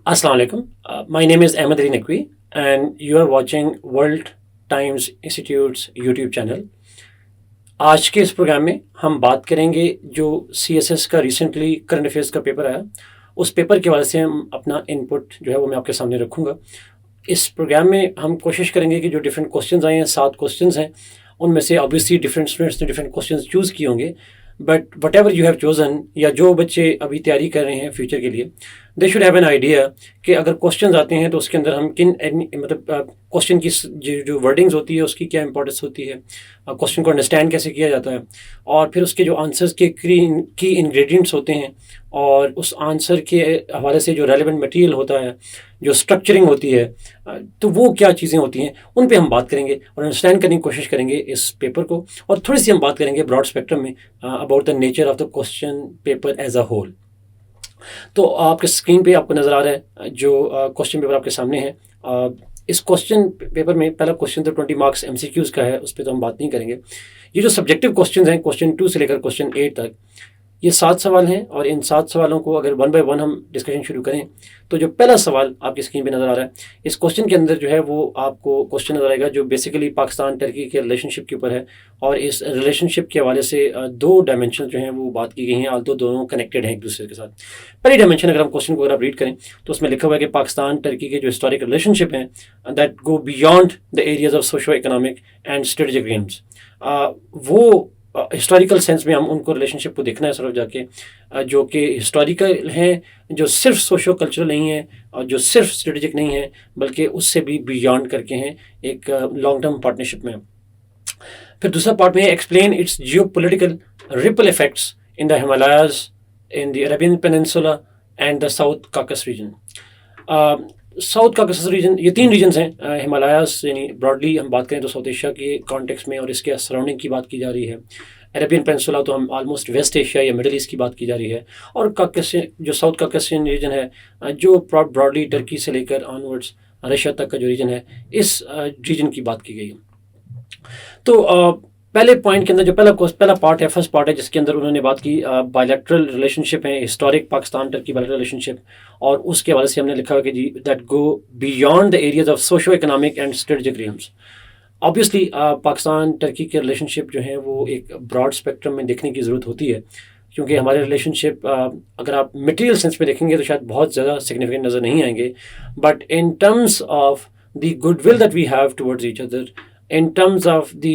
Assalamu alaikum. My name is Ali Naqvi, and you are watching World Times Institute's YouTube channel. आज के इस programme में हम बात करेंगे जो CSS का रिसेंटली करंट अफेयर्स का पेपर आया, उस पेपर के हवाले से हम अपना इनपुट जो है वो मैं आपके सामने रखूँगा। इस प्रोग्राम में हम कोशिश करेंगे कि जो डिफरेंट क्वेश्चंस आए हैं, 7 क्वेश्चंस हैं, उनमें से ऑब्वियसली डिफरेंट स्टूडेंट्स ने डिफरेंट क्वेश्चंस चूज़ किए होंगे, but what ever you have chosen, या जो बच्चे अभी तैयारी कर रहे हैं फ्यूचर के लिए, they should have an idea कि अगर क्वेश्चंस आते हैं तो उसके अंदर हम किन मतलब क्वेश्चन की जो वर्डिंग्स होती है उसकी क्या इंपॉर्टेंस होती है, क्वेश्चन को अंडरस्टैंड कैसे किया जाता है, और फिर उसके जो आंसर्स के की इंग्रेडिएंट्स होते हैं और उस आंसर के हवाले से जो रेलेवेंट मटेरियल होता है, जो स्ट्रक्चरिंग होती है, तो वो क्या चीज़ें होती हैं उन पे हम बात करेंगे और अंडरस्टैंड करने की कोशिश करेंगे इस पेपर को। और थोड़ी सी हम बात करेंगे ब्रॉड स्पेक्ट्रम में about the nature of the question paper as a whole. तो आपके स्क्रीन पे आपको नज़र आ रहा है जो क्वेश्चन पेपर आपके सामने है। इस क्वेश्चन पेपर में पहला क्वेश्चन तो 20 मार्क्स MCQs का है, उस पर तो हम बात नहीं करेंगे। ये जो सब्जेक्टिव क्वेश्चन हैं क्वेश्चन 2 से लेकर क्वेश्चन 8 तक, ये 7 सवाल हैं, और इन 7 सवालों को अगर 1 बाय 1 हम डिस्कशन शुरू करें तो जो पहला सवाल आपकी स्क्रीन पे नज़र आ रहा है, इस क्वेश्चन के अंदर जो है वो आपको क्वेश्चन नज़र आएगा जो बेसिकली पाकिस्तान टर्की के रिलेशनशिप के ऊपर है, और इस रिलेशनशिप के हवाले से 2 डायमेंशन जो हैं वो बात की गई हैं, आल्दो दोनों कनेक्टेड हैं एक दूसरे के साथ। पहली डायमेंशन अगर हम क्वेश्चन को अगर आप रीड करें तो उसमें लिखा हुआ है कि पाकिस्तान टर्की के जो हिस्टोरिक रिलेशनशिप हैं that go beyond the areas of socio economic and strategic AIIMS, वो हिस्टोरिकल सेंस में हम उनको रिलेशनशिप को देखना है सिर्फ जाके, जो कि हिस्टोरिकल हैं, जो सिर्फ सोशो कल्चरल नहीं है और जो सिर्फ स्ट्रेटेजिक नहीं है, बल्कि उससे भी बियॉन्ड करके हैं, एक लॉन्ग टर्म पार्टनरशिप में। फिर दूसरा पार्ट में explain its geo political ripple effects in the Himalayas, in the Arabian peninsula and the South Caucasus region. South Caucasus region, ये 3 रीजन्स हैं हिमालयाज, यानी ब्रॉडली हम बात करें तो साउथ एशिया के कॉन्टेक्स्ट में और इसके सराउंडिंग की बात की जा रही है। अरेबियन पेनिनसुला तो हम ऑलमोस्ट वेस्ट एशिया या मिडिल ईस्ट की बात की जा रही है, और काकसियन जो साउथ काकसियन रीजन है जो ब्रॉडली टर्की से लेकर ऑनवर्ड्स रशिया तक का जो रीजन है, इस रीजन की बात की गई है। तो पहले पॉइंट के अंदर जो पहला पार्ट है, फर्स्ट पार्ट है, जिसके अंदर उन्होंने बात की बायलैटरल रिलेशनशिप है, historic Pakistan Turkey bilateral relationship, और उसके हवाले से हमने लिखा है कि जी that go beyond the areas of socio economic and strategic realms. Obviously Pakistan Turkey के रिलेशनशिप जो है वो एक ब्रॉड स्पेक्ट्रम में देखने की ज़रूरत होती है, क्योंकि हमारे रिलेशनशिप अगर आप मटेरियल सेंस में देखेंगे तो शायद बहुत ज़्यादा सिग्निफिकेंट नज़र नहीं आएंगे, but in terms of the goodwill that we have towards each other, in terms of the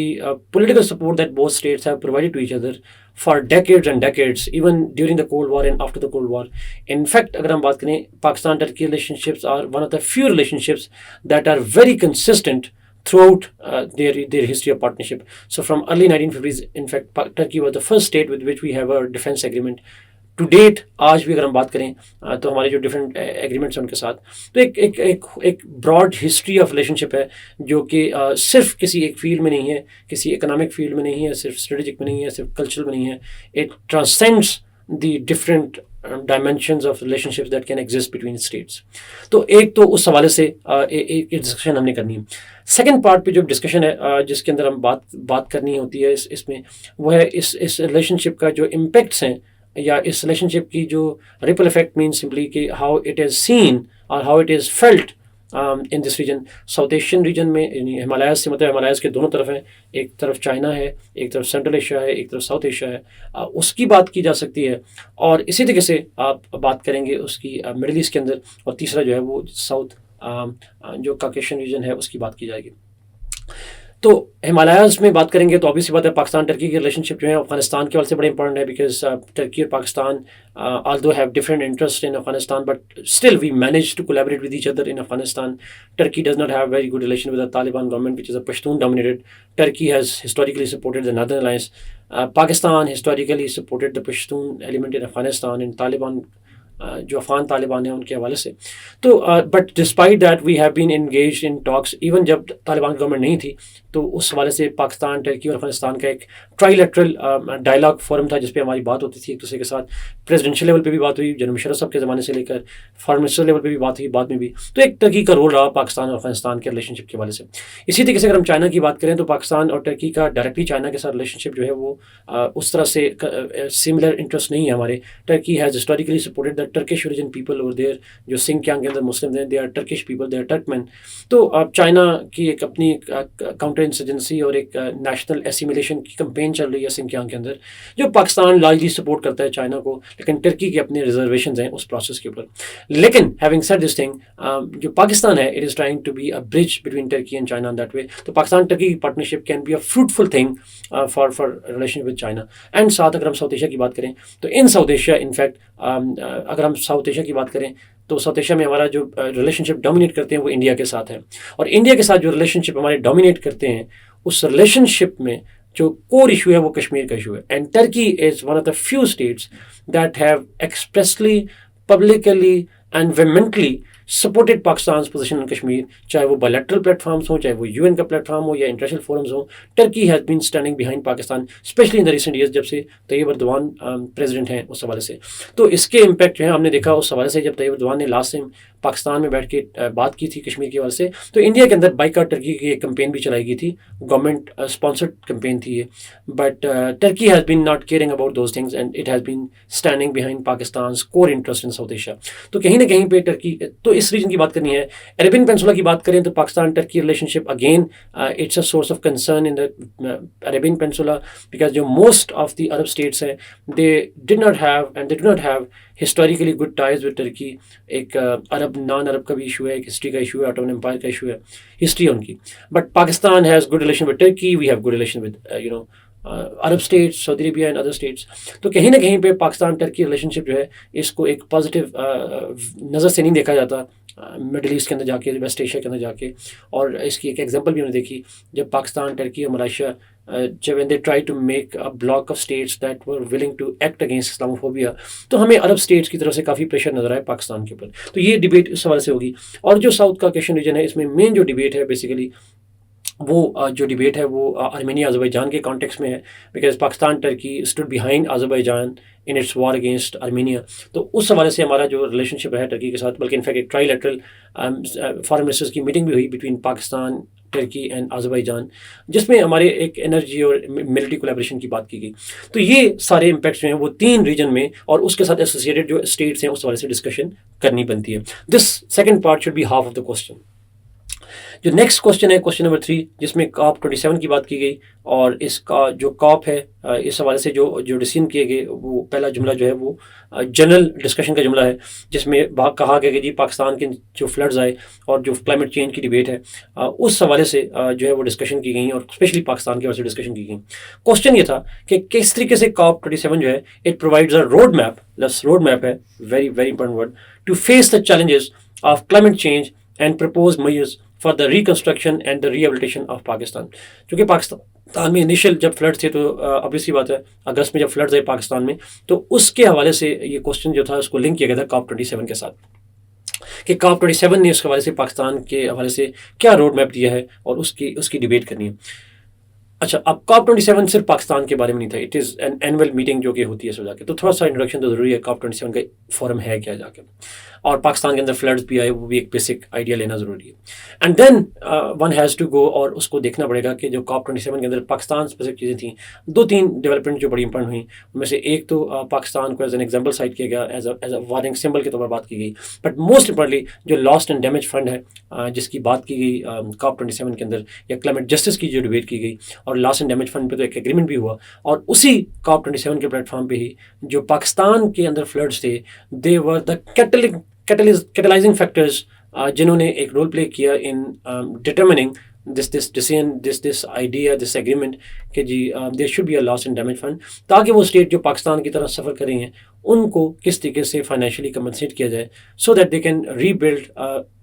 political support that both states have provided to each other for decades and decades, even during the Cold War and after the Cold War. In fact, अगर हम बात करें, Pakistan Turkey relationships are one of the few relationships that are very consistent throughout their history of partnership. So from early 1950s, in fact, Turkey was the first state with which we have a defense agreement. To date आज भी अगर हम बात करें तो हमारे जो different agreements हैं उनके साथ, तो एक ब्रॉड हिस्ट्री ऑफ रिलेशनशिप है जो कि सिर्फ किसी एक फील्ड में नहीं है, किसी इकोनॉमिक फील्ड में नहीं है, सिर्फ स्ट्रेटेजिक में नहीं है, सिर्फ कल्चरल में नहीं है, it transcends the different dimensions of relationships that can exist between states. तो एक तो उस हवाले से एक डिस्कशन हमने करनी है। सेकेंड पार्ट पे जो डिस्कशन है जिसके अंदर हम बात करनी होती है इसमें, वो है इस रिलेशनशिप का जो इम्पेक्ट्स हैं, या इस रिलेशनशिप की जो रिपल इफेक्ट मीन्स सिंपली कि हाउ इट इज़ सीन और how it is felt in this region. South Asian region में, यानी हिमालयाज से मतलब हिमालयाज के दोनों तरफ हैं, एक तरफ चाइना है, एक तरफ सेंट्रल एशिया है, एक तरफ साउथ एशिया है, उसकी बात की जा सकती है, और इसी तरीके से आप बात करेंगे उसकी मिडिल ईस्ट के अंदर, और तीसरा जो है वो साउथ जो काकेशियन रीजन है उसकी बात की जाएगी। तो हिमालयाज में बात करेंगे तो ऑब्वियसली बात है पाकिस्तान टर्की की रिलेशनशिप जो है अफगानिस्तान के हवाले से बड़े इंपॉर्टेंट है, बिकॉज टर्की और Pakistan although have different interests in Afghanistan, but still we managed to collaborate with each other in Afghanistan. Turkey does not have very good relation with the Taliban government, which is a Pashtun dominated. Turkey has historically supported the Northern Alliance. Pakistan historically supported the Pashtun element in Afghanistan, and Taliban जो अफगान तालिबान हैं उनके हवाले से। तो but despite that we have been engaged in talks, even जब Taliban government नहीं थी तो उस हवाले से पाकिस्तान टर्की और अफगानिस्तान का एक ट्राइलेटरल डायलॉग फोरम था जिस पे हमारी बात होती थी एक दूसरे के साथ। प्रेसिडेंशियल लेवल पे भी बात हुई, जनरल मुशर्रफ साहब के ज़माने से लेकर फॉरेन मिनिस्टर लेवल पे भी बात हुई बाद में भी। तो एक टर्की का रोल रहा पाकिस्तान और अफगानिस्तान के रिलेशनशिप के हवाले से। इसी तरीके से अगर हम चाइना की बात करें तो पाकिस्तान और टर्की का डायरेक्टली चाइना के साथ रिलेशनशिप जो है वो उस तरह से सिमिलर इंटरेस्ट नहीं है हमारे। Turkey has historically supported the the Turkish origin people over there, जो सिंकियांग के अंदर मुस्लिम हैं, they are Turkish people, they are Turkmen. तो अब चाइना की एक अपनी काउंटर इंसर्जेंसी और एक नेशनल एसिमिलेशन की कैंपेन चल रही है सिंकियांग के अंदर, जो पाकिस्तान लार्जली सपोर्ट करता है चाइना को, लेकिन टर्की के अपने रिजर्वेशन हैं उस प्रोसेस के ऊपर। लेकिन हैविंग सेड दिस थिंग, जो पाकिस्तान है, it is trying to be a bridge between Turkey and China in that way. तो पाकिस्तान टर्की की partnership can be a fruitful thing for relation with China. And साथ अगर हम साउथ एशिया की बात करें तो इन साउथ एशिया इनफैक्ट अगर हम साउथ एशिया की बात करें तो साउथ एशिया में हमारा जो रिलेशनशिप डोमिनेट करते हैं वो इंडिया के साथ है, और इंडिया के साथ जो रिलेशनशिप हमारे डोमिनेट करते हैं उस रिलेशनशिप में जो कोर इशू है वो कश्मीर का इशू है। And Turkey is one of the few states that have expressly, publicly and vehemently supported Pakistan position in Kashmir, चाहे वो बायलैटरल प्लेटफॉर्म्स हो, चाहे वो यूएन का प्लेटफॉर्म हो या इंटरनेशनल फोरम्स हो। Turkey has been standing behind Pakistan, specially in the recent years, जब से तैयब अर्दवान प्रेसिडेंट हैं उस हवाले से। तो इसके इम्पैक्ट जो है हमने देखा उस हवाले से, जब तैयब अर्दवान ने लास्ट टाइम पाकिस्तान में बैठ के बात की थी कश्मीर के हवाले से, तो इंडिया के अंदर बाइकआउट टर्की की एक कैंपेन भी चलाई गई थी, गवर्नमेंट स्पॉन्सर्ड कैंपेन थी ये। But Turkey has been not caring about those things and it has been standing behind Pakistan core interest in South Asia. तो कहीं ना कहीं पे टर्की, तो इस रीजन की बात करनी है। अरेबियन पेनिनसुला की बात करें तो Pakistan Turkey relationship again it's a source of concern in the Arabian peninsula, because जो most of the Arab states हैं they did not have and they do not have historically good ties with Turkey. एक Arab non अरब का भी issue है, एक history का issue है, Ottoman Empire का इशू है, हिस्ट्री उनकी। But Pakistan has good relation with Turkey, we have good relation with Arab states, Saudi Arabia and other states. तो कहीं ना कहीं पे पाकिस्तान टर्की रिलेशनशिप जो है इसको एक पॉजिटिव नज़र से नहीं देखा जाता मिडल ईस्ट के अंदर जाके, वेस्ट एशिया के अंदर जाके। और इसकी एक एग्जांपल भी हमने देखी जब पाकिस्तान, टर्की और मलेशिया जब when they try to make a block of states that were willing to act against Islamophobia, तो हमें अरब स्टेट्स की तरफ से काफ़ी प्रेशर नजर आया पाकिस्तान के ऊपर। तो ये डिबेट इस सवाल से होगी। और जो साउथ का क्वेश्चन रीजन है, इसमें मेन जो डिबेट है बेसिकली वो जो डिबेट है वो आर्मेनिया अज़रबैजान के कॉन्टेक्स्ट में है, because Pakistan Turkey stood behind Azerbaijan in its war against Armenia. तो उस हवाले से हमारा जो रिलेशनशिप है टर्की के साथ, बल्कि इनफैक्ट एक ट्राईलैटरल फॉरेन मिनिस्टर्स की मीटिंग भी हुई between Pakistan, Turkey and Azerbaijan, जिसमें हमारे एक एनर्जी और मिलिट्री कोलैबोरेशन की बात की गई। तो ये सारे इम्पैक्ट्स जो हैं वो 3 रीजन में और उसके साथ एसोसिएटेड जो स्टेट्स हैं उस हवाले से डिस्कशन करनी बनती है। This second part should be half of the question. जो नेक्स्ट क्वेश्चन है, क्वेश्चन नंबर 3, जिसमें कॉप 27 की बात की गई, और इसका जो कॉप है इस हवाले से जो डिसीजन किए गए, वो पहला जुमला जो है वो जनरल डिस्कशन का जुमला है, जिसमें कहा गया कि जी पाकिस्तान के जो फ्लड्स आए और जो क्लाइमेट चेंज की डिबेट है उस हवाले से जो है वो डिस्कशन की गई और स्पेशली पाकिस्तान के हवाले से डिस्कशन की गई। क्वेश्चन ये था कि किस तरीके से कॉप 27 जो है it provides a road map, road map है, very very important word, to face the challenges of climate change and propose measures for the reconstruction and the rehabilitation of Pakistan. क्योंकि पाकिस्तान में इनिशियल जब फ्लड्स थे तो obviously बात है अगस्त में जब फ्लड्स आए पाकिस्तान में, तो उसके हवाले से ये क्वेश्चन जो था उसको लिंक किया गया था कॉप 27 के साथ कि कॉप 27 ने उसके हवाले से पाकिस्तान के हवाले से क्या रोड मैप दिया है और उसकी डिबेट करनी है। अच्छा, अब कॉप 27 सिर्फ पाकिस्तान के बारे में नहीं था, it is an annual meeting जो कि होती है सो जाके, तो थोड़ा सा इंट्रोडक्शन तो ज़रूरी है कॉप 27 का फोरम है क्या जाके, और पाकिस्तान के अंदर फ्लड्स भी आए वो भी एक बेसिक आइडिया लेना ज़रूरी है। And then one has to go और उसको देखना पड़ेगा कि जो कॉप 27 के अंदर पाकिस्तान स्पेसिफिक चीज़ें थी, 2-3 डेवलपमेंट जो बड़ी इंपॉर्टेंट हुई, उनमें से एक तो पाकिस्तान को एज एन एग्जाम्पल साइट किया गया, एज अ वार्निंग सिंबल के तौर पर बात की गई। बट मोस्ट इंपॉर्टेंटली जो लॉस्ट एंड डैमेज फंड है जिसकी बात की गई कॉप 27 के अंदर, या क्लाइमेट जस्टिस की जो डिबेट की गई, और लॉस्ट एंड डैमेज फंड पे तो एक एग्रीमेंट भी हुआ, और उसी कॉप 27 के प्लेटफॉर्म पे ही जो पाकिस्तान के अंदर फ्लड्स थे they were the catalysing factors जिन्होंने एक रोल प्ले किया in determining this decision, this idea, this agreement कि जी there should be a loss and damage fund, ताकि वो स्टेट जो पाकिस्तान की तरह सफ़र कर रही हैं उनको किस तरीके से फाइनेंशियली कंपनसेट किया जाए, so that they can rebuild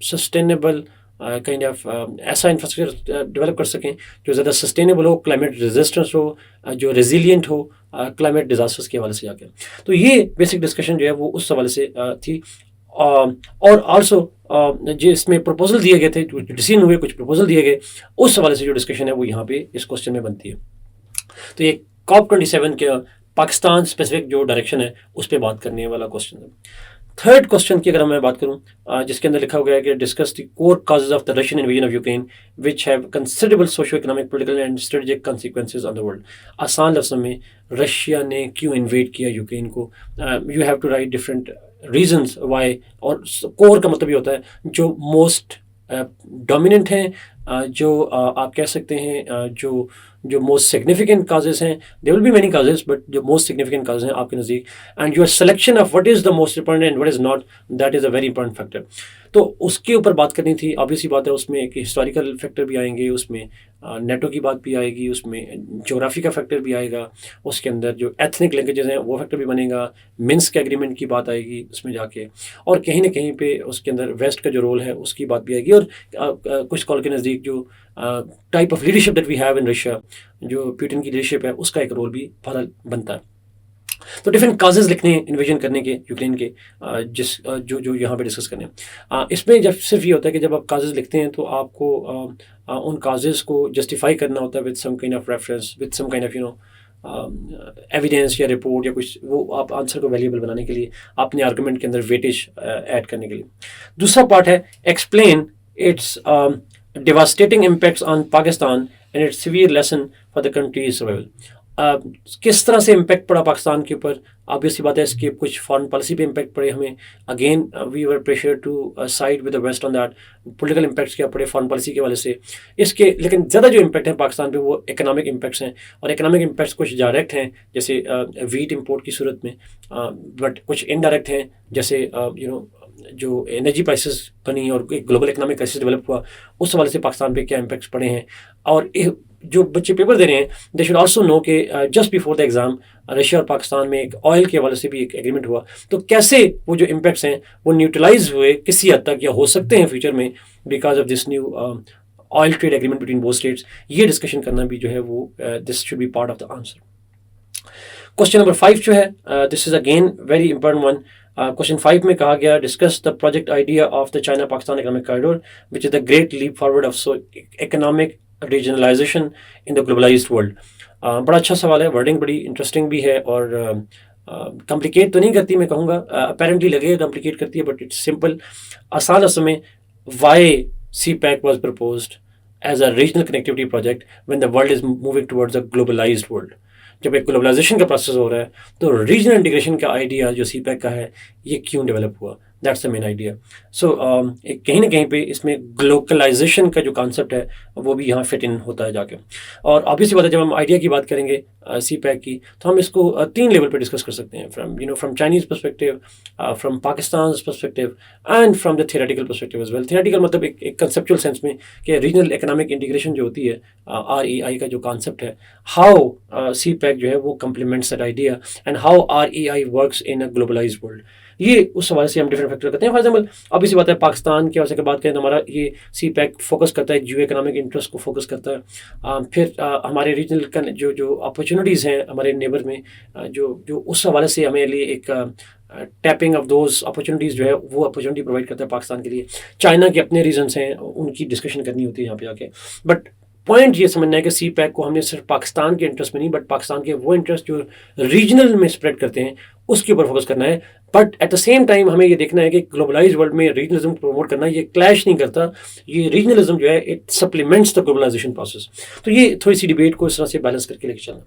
sustainable kind of ऐसा इंफ्रास्ट्रक्चर डेवलप कर सकें जो ज़्यादा सस्टेनेबल हो, क्लाइमेट रेजिस्टेंस हो, जो रेजिलियंट हो क्लाइमेट डिजास्टर्स के हवाले से जाकर। तो ये बेसिक डिस्कशन जो है वो उस हवाले से थी। और आल्सो जिसमें प्रपोजल दिए गए थे, कुछ डिसीजन हुए, कुछ प्रपोजल दिए गए, उस हवाले से जो डिस्कशन है वो यहाँ पे इस क्वेश्चन में बनती है। तो ये कॉप 27 के पाकिस्तान स्पेसिफिक जो डायरेक्शन है उस पर बात करने वाला क्वेश्चन है। थर्ड क्वेश्चन की अगर मैं बात करूं जिसके अंदर लिखा हुआ है कि discuss the core causes of the Russian invasion of Ukraine which have considerable socio economic political and strategic consequences on the world. आसान लफ्ज़ों में रशिया ने क्यों इन्वेड किया यूक्रेन को, you have to write different reasons why, और core का मतलब ये होता है जो मोस्ट डोमिनेंट हैं, जो आप कह सकते हैं जो जो मोस्ट सिग्निफिकेंट काजेस हैं. There will be many causes but जो मोस्ट सिग्निफिकेंट काजेस हैं आपके नज़दीक, and your selection of what is the most important and what is not, that is a very important factor. तो उसके ऊपर बात करनी थी. ऑब्वियसली बात है उसमें एक हिस्टोरिकल फैक्टर भी आएंगे, उसमें नेटो की बात भी आएगी, उसमें जोग्राफी का फैक्टर भी आएगा, उसके अंदर जो एथनिक लिंकेजेस हैं वो फैक्टर भी बनेगा, मिन्स्क एग्रीमेंट की बात आएगी उसमें जाके, और कहीं ना कहीं पे उसके अंदर वेस्ट का जो रोल है उसकी बात भी आएगी, और कुछ कॉल के नज़दीक जो type of leadership that we have in Russia, जो पुतिन की लीडरशिप है उसका एक रोल भी बहरहाल बनता है. तो डिफरेंट काजेज लिखने हैं इन्वेजन करने के यूक्रेन के, जिस जो जो यहाँ पे डिस्कस करने हैं. इसमें जब सिर्फ ये होता है कि जब आप काजेज लिखते हैं तो आपको उन काजेज को जस्टिफाई करना होता है with some kind of reference, with some kind of evidence या रिपोर्ट या कुछ, वो आप आंसर को वैल्यूएबल बनाने के लिए, अपने आर्गूमेंट के अंदर वेटेज ऐड करने के लिए. दूसरा पार्ट है explain it's devastating impacts on Pakistan and its severe lesson for the country's survival. किस तरह से इम्पैक्ट पड़ा पाकिस्तान के ऊपर. ऑब्वियसली बात है इसके कुछ फॉरेन पॉलिसी पे इम्पैक्ट पड़े हमें. Again we were pressure to side with the West on that. Political impacts क्या पड़े फॉरेन पॉलिसी के वाले से इसके, लेकिन ज़्यादा जो इम्पैक्ट है पाकिस्तान पे वो इकोनॉमिक इम्पैक्ट्स हैं. और इकोनॉमिक इम्पैक्ट्स कुछ डायरेक्ट हैं जैसे वीट इम्पोर्ट की सूरत में, बट कुछ इनडायरेक्ट हैं जैसे जो एनर्जी प्राइसेस बनी और एक ग्लोबल इकोनॉमिक क्राइसिस डेवलप हुआ, उस हवाले से पाकिस्तान पे क्या इम्पैक्ट्स पड़े हैं. और जो बच्चे पेपर दे रहे हैं दे शुड आल्सो नो कि just before the exam Russia और पाकिस्तान में एक ऑयल के हवाले से भी एक एग्रीमेंट हुआ. तो कैसे वो जो इम्पैक्ट्स हैं वो न्यूट्रलाइज हुए किसी हद तक या हो सकते हैं फ्यूचर में because of this new oil trade agreement between both states. ये डिस्कशन करना भी जो है वो this should be part of the answer. Question number 5 जो है this is again very important one. Question 5 में कहा गया discuss the project idea of the China Pakistan economic corridor which is the great leap forward of economic regionalization in the globalized world. बड़ा अच्छा सवाल है, wording बड़ी इंटरेस्टिंग भी है और कॉम्प्लिकेट तो नहीं करती, मैं कहूँगा अपेरेंटली लगेगा कॉम्प्लिकेट करती है बट इट्स सिंपल. आसान लफ्ज़ों में Y CPEC was proposed as a regional connectivity project when the world is moving towards a globalized world. जब एक ग्लोबलाइजेशन का प्रोसेस हो रहा है तो रीजनल इंटीग्रेशन का आइडिया जो CPEC का है ये क्यों डेवलप हुआ, दैट्स द मेन आइडिया. सो कहीं ना कहीं पे इसमें ग्लोबलाइजेशन का जो कॉन्सेप्ट है वो भी यहाँ फिट इन होता है जाके. और ऑब्वियसली बात है जब हम आइडिया की बात करेंगे CPEC की तो हम इसको 3 लेवल पे डिस्कस कर सकते हैं, from Chinese perspective, from Pakistan perspective and from the theoretical perspective as well. Theoretical मतलब एक कंसेप्चुअल सेंस में कि रीजनल इकोनॉमिक इंटीग्रेशन जो होती है REI का जो कॉन्सेप्ट है, हाउ CPEC जो है वो complements that idea and how REI works in a globalised world. ये उस हवाले से हम डिफरेंट फैक्टर करते हैं. फॉर एग्जाम्पल अभी सी बात है पाकिस्तान के हवाले से बात करें तो हमारा ये CPEC फोकस करता है जियो इकोनॉमिक इंटरेस्ट को फोकस करता है. फिर हमारे रीजनल का जो अपॉर्चुनिटीज़ हैं हमारे नेबर में जो उस हवाले से हमें लिए एक टैपिंग ऑफ दोज अपॉर्चुनिटीज़ जो है वो अपॉर्चुनिटी प्रोवाइड करता है पाकिस्तान के लिए. चाइना के अपने रीजन्स हैं उनकी डिस्कशन करनी होती है यहाँ पे जाके. बट पॉइंट ये समझना है कि CPEC को हमने सिर्फ पाकिस्तान के इंटरेस्ट में नहीं बट पाकिस्तान के वो इंटरेस्ट जो रीजनल में स्प्रेड करते हैं उसके ऊपर फोकस करना है. But at the same time हमें ये देखना है कि ग्लोबलाइज्ड वर्ल्ड में रीजनलिज्म प्रमोट करना ये क्लैश नहीं करता. ये रीजनलिज्म जो है it supplements the globalization process. तो ये थोड़ी सी डिबेट को इस तरह से बैलेंस करके लेके चलना.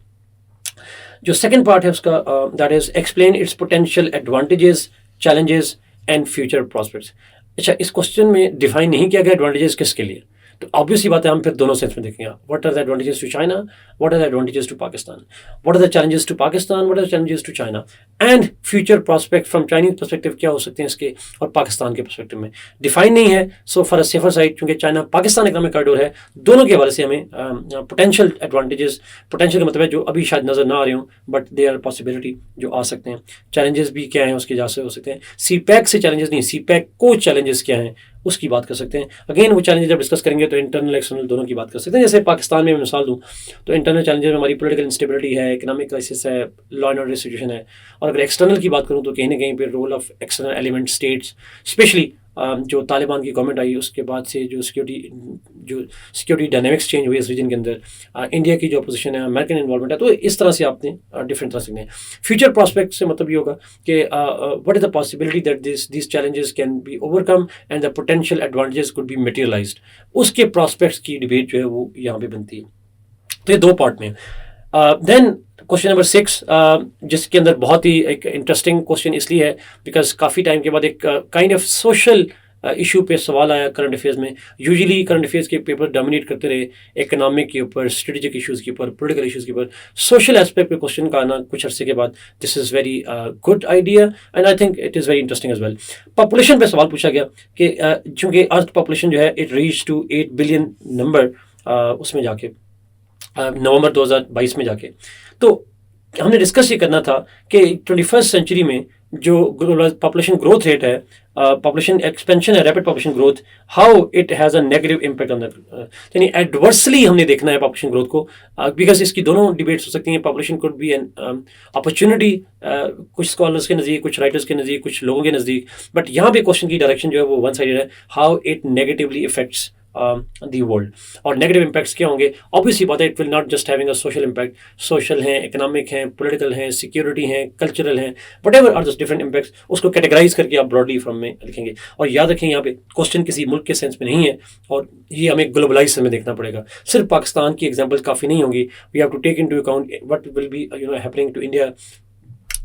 जो सेकंड पार्ट है उसका that is explain it's potential advantages, challenges and future prospects. अच्छा, इस क्वेश्चन में डिफाइन नहीं किया गया एडवांटेजेस किसके लिए, तो ऑब्वियसली बात है हम फिर दोनों सेंस में देखेंगे. What are the advantages to China, what are the advantages to Pakistan, what are the challenges to Pakistan, what are the challenges to China and future prospect from Chinese perspective क्या हो सकते हैं इसके, और पाकिस्तान के पर्सपेक्टिव में डिफाइन नहीं है. So for a safer side क्योंकि चाइना पाकिस्तान इकोनॉमिक कॉरिडोर है, दोनों के हवाले से हमें पोटेंशियल एडवांटेजेस, पोटेंशियल का मतलब है जो अभी शायद नज़र ना आ रहे हों बट दे आर पॉसिबिलिटी जो आ सकते हैं. चैलेंजेस भी क्या हैं उसके जैसे हो सकते हैं. CPEC से चैलेंजेस नहीं, CPEC को चैलेंजेस क्या हैं उसकी बात कर सकते हैं. अगेन वो चैलेंजेस जब डिस्कस करेंगे तो इंटरनल एक्सटर्नल दोनों की बात कर सकते हैं. जैसे पाकिस्तान में मैं मिसाल दूँ तो इंटरनल चैलेंजेस में हमारी पॉलिटिकल इंस्टेबिलिटी है, इकोनॉमिक क्राइसिस है, लॉ एंड ऑर्डर सिचुएशन है. और अगर एक्सटर्नल की बात करूँ तो कहीं ना कहीं पे role of external element states, specially जो तालिबान की गवर्नमेंट आई उसके बाद से जो सिक्योरिटी डायनेमिक्स चेंज हुई इस रीजन के अंदर, इंडिया की जो अपोजिशन है, अमेरिकन इन्वॉल्वमेंट है, तो इस तरह से आपने डिफरेंट तरह से. फ्यूचर प्रॉस्पेक्ट से मतलब ये होगा कि what is the possibility that this challenges can be overcome and the potential advantages could be materialised. उसके प्रॉस्पेक्ट्स की डिबेट जो है वो यहाँ पे बनती है. तो ये 2 पार्ट में. देन क्वेश्चन नंबर 6 जिसके अंदर बहुत ही एक इंटरेस्टिंग क्वेश्चन इसलिए है बिकॉज काफ़ी टाइम के बाद एक काइंड ऑफ सोशल इशू पे सवाल आया करंट अफेयर्स में. यूजुअली करंट अफेयर्स के पेपर डोमिनेट करते रहे इकोनॉमिक के ऊपर, स्ट्रेटेजिक इश्यूज़ के ऊपर, पॉलिटिकल इश्यूज़ के ऊपर. सोशल एस्पेक्ट पे क्वेश्चन का आना कुछ अरसे के बाद, this is very good idea and I think it is very interesting as well. Population पे सवाल पूछा गया कि चूँकि अर्थ पॉपुलेशन जो है it reach to 8 billion number उसमें जाके नवंबर 2022 में जाके. तो हमने डिस्कस ये करना था कि 21st सेंचुरी में जो पॉपुलेशन ग्रोथ रेट है, पॉपुलेशन एक्सपेंशन है, rapid population growth, how it has a negative impact on the, यानी एडवर्सली हमने देखना है पॉपुलेशन ग्रोथ को, बिकॉज इसकी दोनों डिबेट्स हो सकती हैं. Population could be an opportunity कुछ स्कॉलर्स के नज़दीक, कुछ राइटर्स के नज़दीक, कुछ लोगों के नज़दीक, बट यहाँ पे क्वेश्चन की डायरेक्शन जो है वो वन साइडेड है, how it negatively affects the world. और नेगेटिव इम्पैक्ट्स क्या होंगे? ऑब्वियसली बात है, it will not just having a social impact. Social हैं, इकोनॉमिक हैं, पॉलिटिकल हैं, सिक्योरिटी हैं, कल्चरल हैं, whatever are the different impacts, उसको कैटेगराइज करके आप ब्रॉडली फॉर्म में लिखेंगे. और याद रखें यहाँ पे क्वेश्चन किसी मुल्क के सेंस में नहीं है और ये हमें ग्लोबलाइज सेंस में देखना पड़ेगा. सिर्फ पाकिस्तान की एग्जाम्पल काफ़ी नहीं होंगी. We have to take into account what will be happening to India,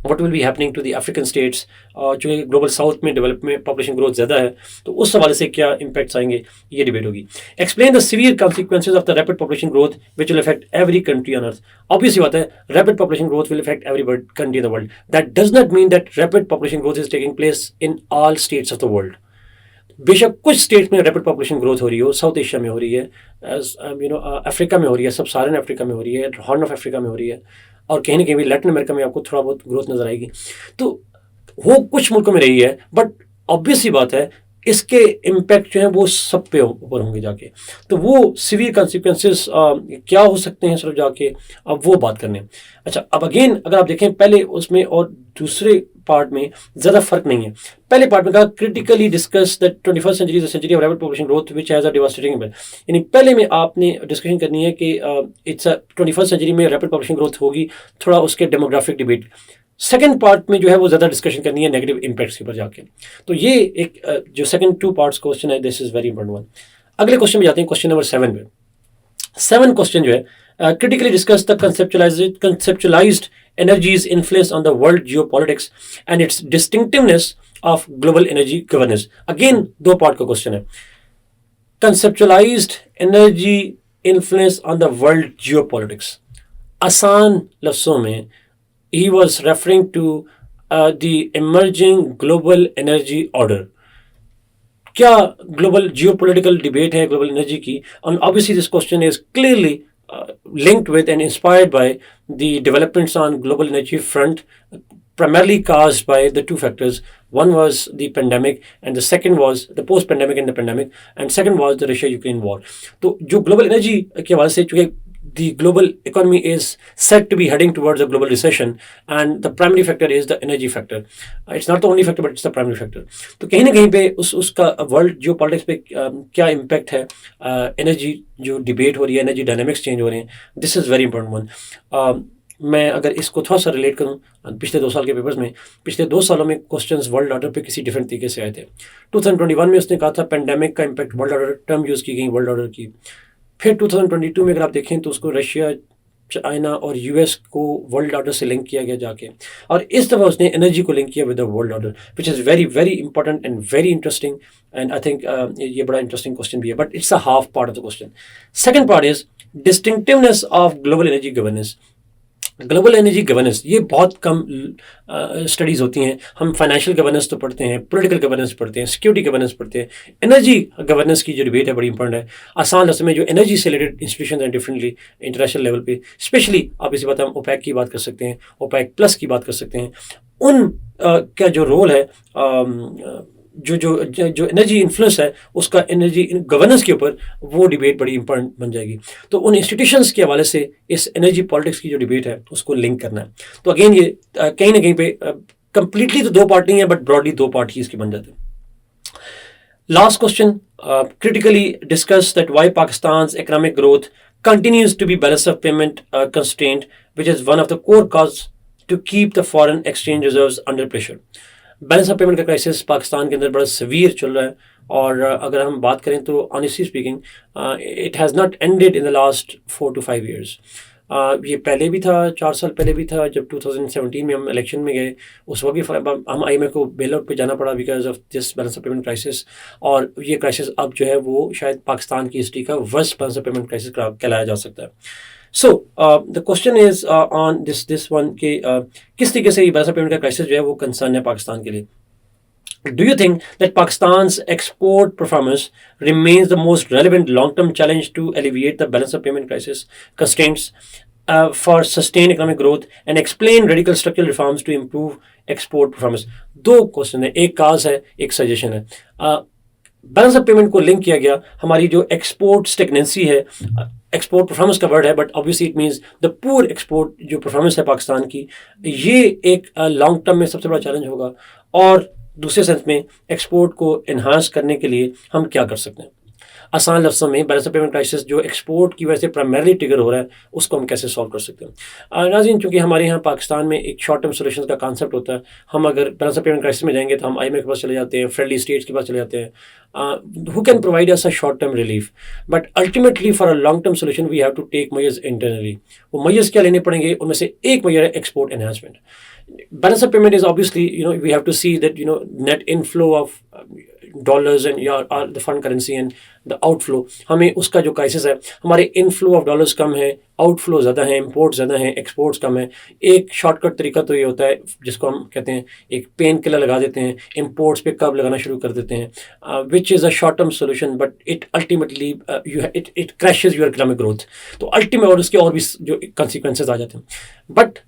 what will be happening to the African states, जो ग्लोबल साउथ में डेवलप में पॉपुलेशन ग्रोथ ज़्यादा है, तो उस हवाले से क्या इम्पैक्ट्स आएंगे, ये डिबेट होगी. Explain the severe consequences of the rapid population growth which will affect every country on earth. Obviously बात है, rapid population growth will affect every country in the world. That does not mean that rapid population growth is taking place in all states of the world. बेशक कुछ states में rapid population growth हो रही हो, south Asia में हो रही है, अफ्रीका में हो रही है, सब सारन अफ्रीका में हो रही है, हॉर्न ऑफ अफ्रीका में हो रही है, और कहीं ना कहीं भी लैटिन अमेरिका में आपको थोड़ा बहुत ग्रोथ नजर आएगी. तो वो कुछ मुल्कों में रही है, बट ऑब्वियसली बात है इसके इम्पैक्ट जो है वो सब पे ऊपर होंगे जाके. तो वो सीवियर कॉन्सिक्वेंसेस क्या हो सकते हैं सिर्फ जाके, अब वो बात करने. अच्छा, अब अगेन अगर आप देखें पहले उसमें और दूसरे पार्ट में ज़्यादा फर्क नहीं है. पहले पार्ट में कहा critically discuss the 21st century is the century of rapid population growth which has a devastating impact. यानी पहले में आपने डिस्कशन करनी है कि इट्स 21st सेंचुरी में रैपिड पॉपुलेशन ग्रोथ होगी, थोड़ा उसके डेमोग्राफिक डिबेट. सेकंड पार्ट में जो है वो ज़्यादा डिस्कशन करनी है नेगेटिव इम्पैक्ट्स के ऊपर जाके. तो ये एक जो सेकंड 2 पार्ट्स क्वेश्चन है, this is very important one. अगले क्वेश्चन में जाते हैं, क्वेश्चन नंबर 7 पे. 7 क्वेश्चन जो है critically discuss the conceptualized energies influence on the world geopolitics and its distinctiveness of global energy governance. Again 2 part का question है. Conceptualized energy influence on the world geopolitics. आसान लफ्ज़ों में he was referring to the emerging global energy order. क्या global geopolitical debate है global energy की? And obviously this question is clearly linked with and inspired by the developments on global energy front, primarily caused by the 2 factors. One was the pandemic and the second was the post-pandemic and the pandemic, and second was the Russia-Ukraine war. तो जो global energy के हवाले से चूँकि the global economy is said to be heading towards a global recession and the primary factor is the energy factor. It's not the only factor but it's the primary factor. तो कहीं ना कहीं पे उसका वर्ल्ड जियो politics पे क्या impact है, energy जो डिबेट हो रही है, एनर्जी डायनामिक्स चेंज हो रहे हैं, this is very important one. मैं अगर इसको थोड़ा सा रिलेट करूँ पिछले 2 साल के पेपर्स में, पिछले 2 सालों में क्वेश्चंस वर्ल्ड ऑर्डर पे किसी डिफरेंट तरीके से आए थे. 2021 में उसने कहा था पेंडेमिक का impact world order, term use की गई वर्ल्ड ऑर्डर की. फिर 2022 में अगर आप देखें तो उसको रशिया, चाइना और यूएस को वर्ल्ड ऑर्डर से लिंक किया गया जाके, और इस दफ़ा उसने एनर्जी को लिंक किया with the world order, which is very very important and very interesting. And I think ये बड़ा इंटरेस्टिंग क्वेश्चन भी है, but it's a half part of the question. Second part is distinctiveness of global energy governance. Global energy governance ये बहुत कम studies होती हैं. हम financial governance तो पढ़ते हैं, पॉलिटिकल गवर्नेंस पढ़ते हैं, सिक्योरिटी गवर्नेंस पढ़ते हैं. एनर्जी गवर्नेंस की जो डिबेट है बड़ी इंपॉर्टेंट है. आसान लफ्ज़ में जो एनर्जी से रिलेटेड इंस्टीट्यूशन हैं डिफरेंटली इंटरनेशनल लेवल पे, स्पेशली आप इसी बात हम ओपेक की बात कर सकते हैं, ओपेक प्लस की बात कर सकते हैं, उन का जो रोल है, जो जो जो एनर्जी इन्फ्लुएंस है उसका एनर्जी गवर्नेंस के ऊपर, वो डिबेट बड़ी इंपॉर्टेंट बन जाएगी. तो उन इंस्टीट्यूशंस के हवाले से इस एनर्जी पॉलिटिक्स की जो डिबेट है उसको लिंक करना है. तो अगेन ये कहीं ना कहीं पे कंप्लीटली तो 2 पार्ट नहीं है, बट ब्रॉडली 2 पार्ट ही इसके बन जाते हैं. Last question, critically discuss that why Pakistan's economic growth continues to be balance of payment constraint, which is one of the core causes to keep the foreign exchange reserves under pressure. Balance of payment का crisis Pakistan के अंदर बड़ा सवीर चल रहा है, और अगर हम बात करें तो honestly speaking it has not ended in the last 4 to 5 years. یہ پہلے بھی تھا، 4 سال پہلے بھی تھا، جب 2017 میں ہم الیکشن میں گئے اس وقت بھی ہم آئی ایم ایف کو بیل آؤٹ پہ جانا پڑا because of this balance of payment crisis. اور یہ کرائسس اب جو ہے وہ شاید پاکستان کی ہسٹری کا worst balance of payment crisis کہلایا جا سکتا ہے. سو the question is on this one کہ کس طریقے سے یہ بیلنس آف پیمنٹ کا کرائسس جو ہے وہ کنسرن ہے پاکستان کے لیے. Do you think that Pakistan's export performance remains the most relevant long-term challenge to alleviate the balance of payment crisis constraints for sustained economic growth and explain radical structural reforms to improve export performance? دو question ہیں، ایک cause ہے ایک suggestion ہے. Balance of payment کو link کیا گیا ہماری جو ایکسپورٹ اسٹیگننسی ہے، ایکسپورٹ پرفارمنس کا ورڈ ہے but obviously it means the poor export جو پرفارمنس ہے پاکستان کی، یہ ایک لانگ ٹرم میں سب سے بڑا چیلنج ہوگا. اور دوسرے سینس میں ایکسپورٹ کو انہانس کرنے کے لیے ہم کیا کر سکتے ہیں. آسان لفظوں میں بیلنس آف پیمنٹ کرائسس جو ایکسپورٹ کی وجہ سے پرائمرلی ٹریگر ہو رہا ہے اس کو ہم کیسے سالو کر سکتے ہیں. ناظرین، چونکہ ہمارے یہاں پاکستان میں ایک شارٹ ٹرم سولوشنز کا کانسیپٹ ہوتا ہے. ہم اگر بیلنس آف پیمنٹ کرائسس میں جائیں گے تو ہم آئی ایم ایف کے پاس چلے جاتے ہیں، فرینڈلی اسٹیٹس کے پاس چلے جاتے ہیں who can provide us a short term relief, but ultimately for a long term solution we have to take measures internally. وہ measures کیا لینے پڑیں گے؟ ان میں سے ایک measure ہے export enhancement. Balance of payment is obviously, we have to see that, net inflow of dollars and the foreign currency and the outflow. ہمیں اس کا جو کرائسس ہے، ہمارے انفلو آف ڈالرز کم ہے، آؤٹ فلو زیادہ ہیں، امپورٹ زیادہ ہیں، ایکسپورٹس کم ہیں. ایک شارٹ کٹ طریقہ تو یہ ہوتا ہے جس کو ہم کہتے ہیں ایک پین کلر لگا دیتے ہیں، امپورٹس پہ کب لگانا شروع کر دیتے ہیں، which is a short term solution but it ultimately it crashes your economic growth. تو الٹیمیٹ اور اس کے اور بھی جو کنسیکوینسز آ جاتے ہیں. بٹ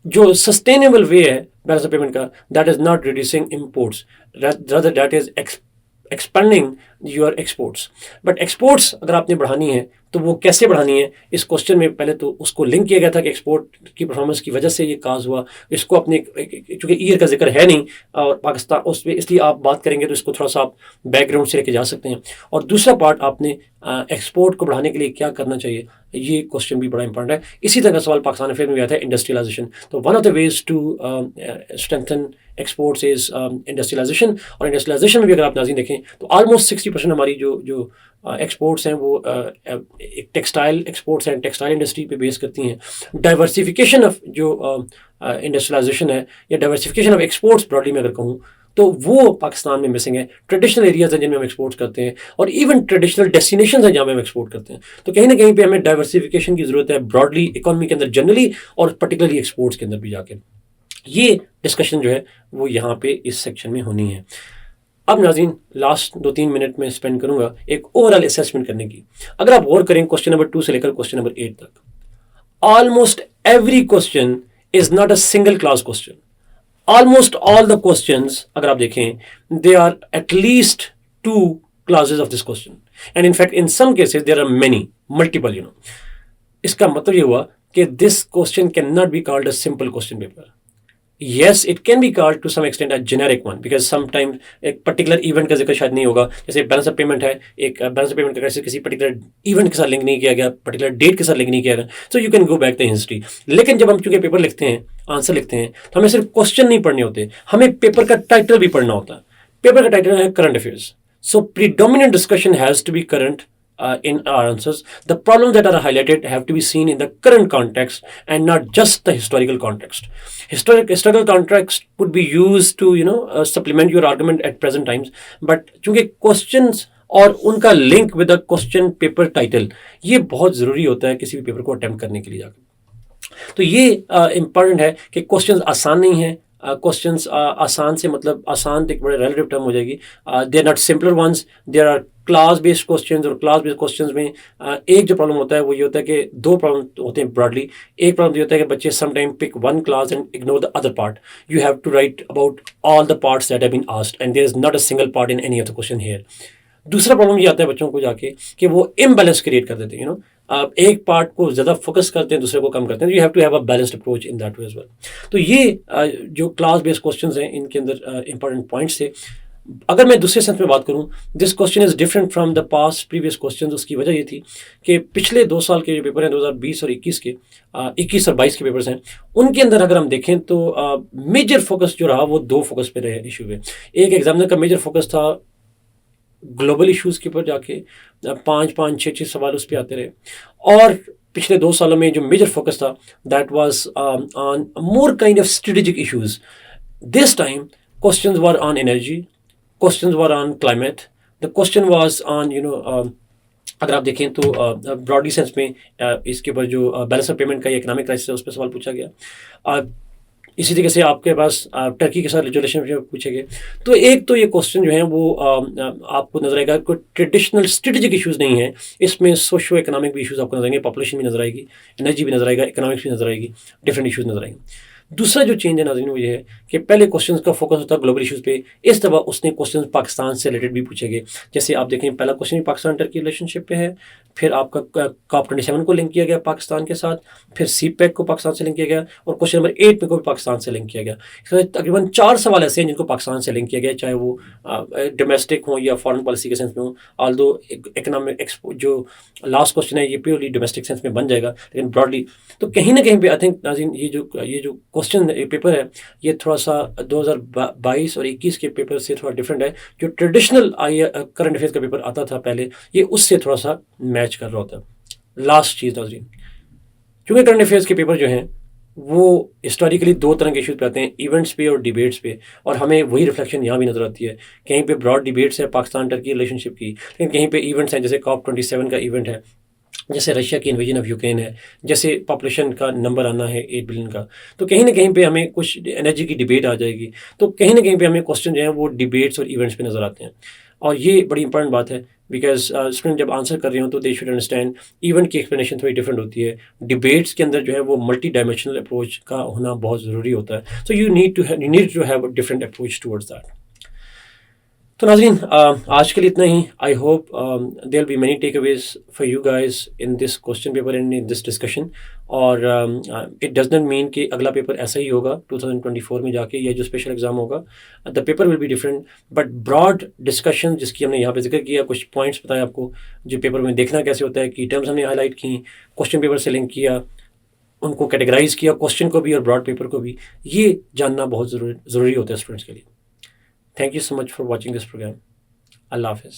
جو سسٹینیبل وے ہے بیلنس آف پیمنٹ کا، that is not reducing imports, rather that is expanding your exports. But exports اگر آپ نے بڑھانی ہے تو وہ کیسے بڑھانی ہے؟ اس کوشچن میں پہلے تو اس کو لنک کیا گیا تھا کہ ایکسپورٹ کی پرفارمنس کی وجہ سے یہ کاز ہوا. اس کو اپنے چونکہ ایئر کا ذکر ہے نہیں اور پاکستان اس میں، اس لیے آپ بات کریں گے تو اس کو تھوڑا سا آپ بیک گراؤنڈ سے لے کے جا سکتے ہیں. اور دوسرا پارٹ آپ نے ایکسپورٹ کو بڑھانے کے لیے کیا کرنا چاہیے، یہ کوشچن بھی بڑا امپورٹنٹ ہے. اسی طرح کا سوال پاکستان افیئر میں بھی آتا ہے انڈسٹریلائزیشن. تو one of the ways to strengthen exports is industrialization. اور انڈسٹریلائزیشن میں بھی اگر آپ ناظرین دیکھیں تو آلموسٹ 60% ہماری جو ایکسپورٹس ہیں وہ ٹیکسٹائل ایکسپورٹس ہیں، ٹیکسٹائل انڈسٹری پہ بیس کرتی ہیں. ڈائیورسیفیکیشن آف جو انڈسٹریلائزیشن ہے یا ڈائیورسیفیکیشن آف ایکسپورٹس براڈلی میں اگر کہوں تو وہ پاکستان میں مسنگ ہے. ٹریڈیشنل ایریاز ہیں جن میں ہم ایکسپورٹ کرتے ہیں اور ایون ٹریڈیشنل ڈیسٹینیشنز ہیں جہاں ہم ایکسپورٹ کرتے ہیں. تو کہیں نہ کہیں پہ ہمیں ڈائیورسیفیکیشن کی ضرورت ہے براڈلی اکانومی کے اندر جنرلی اور پرٹیکولرلی ایکسپورٹس کے اندر بھی جا کے. یہ ڈسکشن جو ہے وہ یہاں پہ اس سیکشن میں ہونی ہے. اب ناظرین لاسٹ 2-3 منٹ میں اسپینڈ کروں گا ایک اوور آل اسیسمنٹ کرنے کی. اگر آپ غور کریں کوشچن نمبر 2 سے لے کر کوشچن نمبر 8 تک، almost every question is not a single clause question. Almost all the questions اگر آپ دیکھیں they are at least 2 clauses of this question, and in fact in some cases there are many multiple. اس کا مطلب یہ ہوا کہ this question cannot be called a simple question paper. Yes, it can be called to some extent a generic one because sometimes ایک particular event کا ذکر شاید نہیں ہوگا. جیسے بیلنس آف پیمنٹ ہے، ایک بیلنس آف پیمنٹ کا کسی particular event کے ساتھ لنک نہیں کیا گیا، particular date کے ساتھ لنک نہیں کیا گیا، so you can go back to history. لیکن جب ہم چونکہ پیپر لکھتے ہیں، آنسر لکھتے ہیں تو ہمیں صرف کوشچن نہیں پڑھنے ہوتے، ہمیں پیپر کا ٹائٹل بھی پڑھنا ہوتا ہے. پیپر کا ٹائٹل ہے current affairs. So predominant discussion has to be current in our answers. The problems that are highlighted have to be seen in the current context and not just the historical context. Historical context would be used to supplement your argument at present times. But چونکہ questions اور ان کا link with a question paper title یہ بہت ضروری ہوتا ہے کسی بھی پیپر کو اٹیمپٹ کرنے کے لیے جا کے. تو یہ امپورٹنٹ ہے کہ کوشچنز آسان نہیں ہیں. کوشچنس آسان سے مطلب آسان تو ایک بڑے ریلیٹیو ٹرم ہو جائے گی. They are not simpler ones, there are clause based questions. اور کلاس بیسڈ کوشچنز میں ایک جو پرابلم ہوتا ہے وہ یہ ہوتا ہے کہ 2 پرابلم ہوتے ہیں براڈلی. ایک پرابلم یہ ہوتا ہے کہ بچے some time pick one clause and ignore the other part. You have to write about all the parts that have been asked and there is not a single part in any of the question here. دوسرا problem یہ آتا ہے بچوں کو جا کے کہ وہ امبیلنس کریٹ کر دیتے ہیں. آپ ایک پارٹ کو زیادہ فوکس کرتے ہیں، دوسرے کو کم کرتے ہیں. You have to have a balanced approach in that way as well. تو یہ جو کلاس بیسڈ کوشچنز ہیں ان کے اندر امپورٹنٹ پوائنٹس تھے. اگر میں دوسرے سینس میں بات کروں، this question is different from the past previous questions. اس کی وجہ یہ تھی کہ پچھلے 2 سال کے جو پیپر ہیں 2020 اور 21 کے 21 اور 22 کے پیپرز ہیں، ان کے اندر اگر ہم دیکھیں تو میجر فوکس جو رہا وہ 2 فوکس پہ رہے ایشو پہ. ایک ایگزامنر کا میجر فوکس تھا گلوبل ایشوز کے اوپر جا کے 5-6 سوال اس پہ آتے رہے. اور पिछले 2 सालों में जो मेजर फोकस था that was on more kind of strategic issues. This time, questions were on energy, questions were on climate, the question was on अगर आप देखें तो ब्रॉडली सेंस में इसके ऊपर जो बैलेंस ऑफ पेमेंट का इकोनॉमिक क्राइसिस है उस पर सवाल पूछा गया. इसी तरीके से आपके पास टर्की के साथ रिलेशनशिप पूछे गए. तो एक तो ये क्वेश्चन जो है वो आपको नजर आएगा कोई ट्रेडिशनल स्ट्रेटेजिक इश्यूज नहीं है, इसमें सोशो इकोनॉमिक भी इश्यूज आपको नजर आएंगे, पॉपुलेशन भी नजर आएगी, एनर्जी भी नजर आएगा, इकोनॉमिक्स भी नजर आएगी, डिफरेंट इश्यूज नजर आएंगे. दूसरा जो चेंज है नाज़रीन वो ये है कि पहले क्वेश्चंस का फोकस होता है ग्लोबल इश्यूज पे, इस दफ़ा उसने क्वेश्चंस पाकिस्तान से रिलेटेड भी पूछे गए. जैसे आप देखें पहला क्वेश्चन पाकिस्तान टर्की रिलेशनशिप पे है, फिर आपका COP27 को लिंक किया गया पाकिस्तान के साथ, फिर CPEC को पाकिस्तान से लिंक किया गया, और क्वेश्चन नंबर 8 में को भी पाकिस्तान से लिंक किया गया. इसमें तकरीबन 4 सवाल ऐसे हैं जिनको पाकिस्तान से लिंक किया गया, चाहे वो डोमेस्टिक हो या फॉरेन पॉलिसी के सेंस में हो. ऑल्दो इकोनॉमिक जो लास्ट क्वेश्चन है ये प्योरली डोमेस्टिक सेंस में बन जाएगा, लेकिन ब्रॉडली तो कहीं ना कहीं पे आई थिंक नाज़रीन ये जो क्वेश्चन पेपर है ये थोड़ा सा 2022 और 21 के पेपर से थोड़ा डिफरेंट है. जो ट्रेडिशनल करंट अफेयर्स का पेपर आता था पहले, ये उससे थोड़ा सा मैच कर रहा होता है. लास्ट चीज़ नाज़रीन, क्योंकि करंट अफेयर्स के पेपर जो हैं वो हिस्टोरिकली 2 तरह के इशूज़ पे आते हैं, इवेंट्स पे और डिबेट्स पे, और हमें वही रिफ्लेक्शन यहाँ भी नज़र आती है. कहीं पे ब्रॉड डिबेट्स है पाकिस्तान टर्की रिलेशनशिप की, लेकिन कहीं पे इवेंट्स हैं जैसे COP27 का इवेंट है, जैसे रशिया की इन्वेजन ऑफ यूक्रेन है, जैसे पॉपुलेशन का नंबर आना है 8 बिलियन का. तो कहीं ना कहीं पे हमें कुछ एनर्जी की डिबेट आ जाएगी, तो कहीं ना कहीं पे हमें क्वेश्चन जो है वो डिबेट्स और इवेंट्स पे नज़र आते हैं. और ये बड़ी इंपॉर्टेंट बात है बिकॉज स्टूडेंट जब आंसर कर रहे हो तो दे शुड अंडरस्टैंड इवेंट की एक्सप्लेनेशन थोड़ी डिफरेंट होती है. डिबेट्स के अंदर जो है वो मल्टी डायमेंशनल अप्रोच का होना बहुत ज़रूरी होता है. So you need to have a different approach towards that. तो नाज़रीन आज के लिए इतना ही. I hope there will be many takeaways for you guys in this question paper and in this discussion. और इट डज नॉट मीन कि अगला पेपर ऐसा ही होगा 2024 में जाके, या जो स्पेशल एग्जाम होगा the paper will be different, but broad discussion जिसकी हमने यहाँ पे जिक्र किया, कुछ पॉइंट्स बताए आपको जो पेपर में देखना कैसे होता है, की टर्म्स हमने हाईलाइट की, क्वेश्चन पेपर से लिंक किया, उनको कैटेगराइज किया क्वेश्चन को भी और ब्रॉड पेपर को भी. ये जानना बहुत ज़रूरी होता है स्टूडेंट्स के लिए. Thank you so much for watching this program. Allah Hafiz.